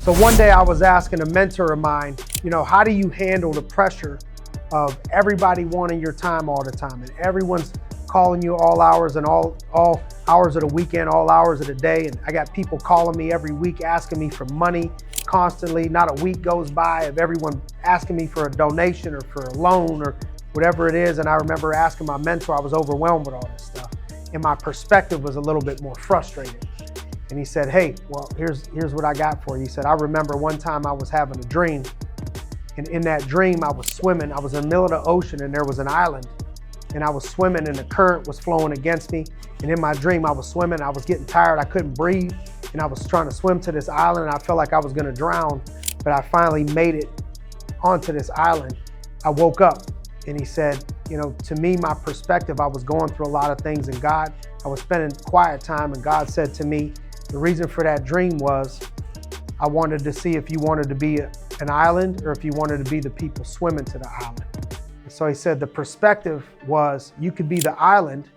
So one day I was asking a mentor of mine, how do you handle the pressure of everybody wanting your time all the time and everyone's calling you all hours and all hours of the weekend, all hours of the day. And I got people calling me every week asking me for money constantly. Not a week goes by of everyone asking me for a donation or for a loan or whatever it is. And I remember asking my mentor, I was overwhelmed with all this stuff. And my perspective was a little bit more frustrated. And he said, hey, well, here's what I got for you. He said, I remember one time I was having a dream. And in that dream, I was swimming. I was in the middle of the ocean and there was an island. And I was swimming and the current was flowing against me. And in my dream, I was swimming. I was getting tired. I couldn't breathe. And I was trying to swim to this island and I felt like I was gonna drown. But I finally made it onto this island. I woke up and he said, to me, my perspective, I was going through a lot of things in God. I was spending quiet time and God said to me, the reason for that dream was I wanted to see if you wanted to be an island or if you wanted to be the people swimming to the island. And so he said the perspective was you could be the island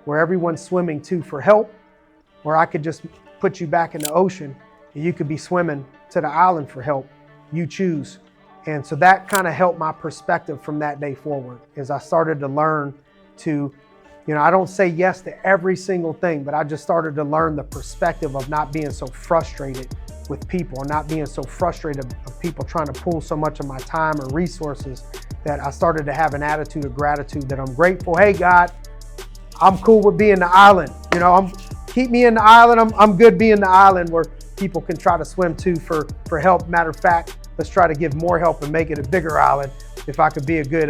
where everyone's swimming to for help, or I could just put you back in the ocean and you could be swimming to the island for help. You choose. And so that kind of helped my perspective from that day forward as I started to learn to I don't say yes to every single thing, but I just started to learn the perspective of not being so frustrated with people and not being so frustrated of people trying to pull so much of my time or resources, that I started to have an attitude of gratitude that I'm grateful. Hey, God, I'm cool with being the island. Keep me in the island. I'm good being the island where people can try to swim to for help. Matter of fact, let's try to give more help and make it a bigger island if I could be a good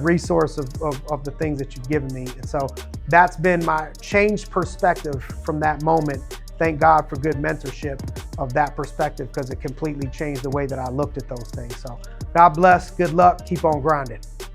resource of the things that you've given me. And so that's been my changed perspective from that moment. Thank God for good mentorship of that perspective, because it completely changed the way that I looked at those things. So God bless, good luck, keep on grinding.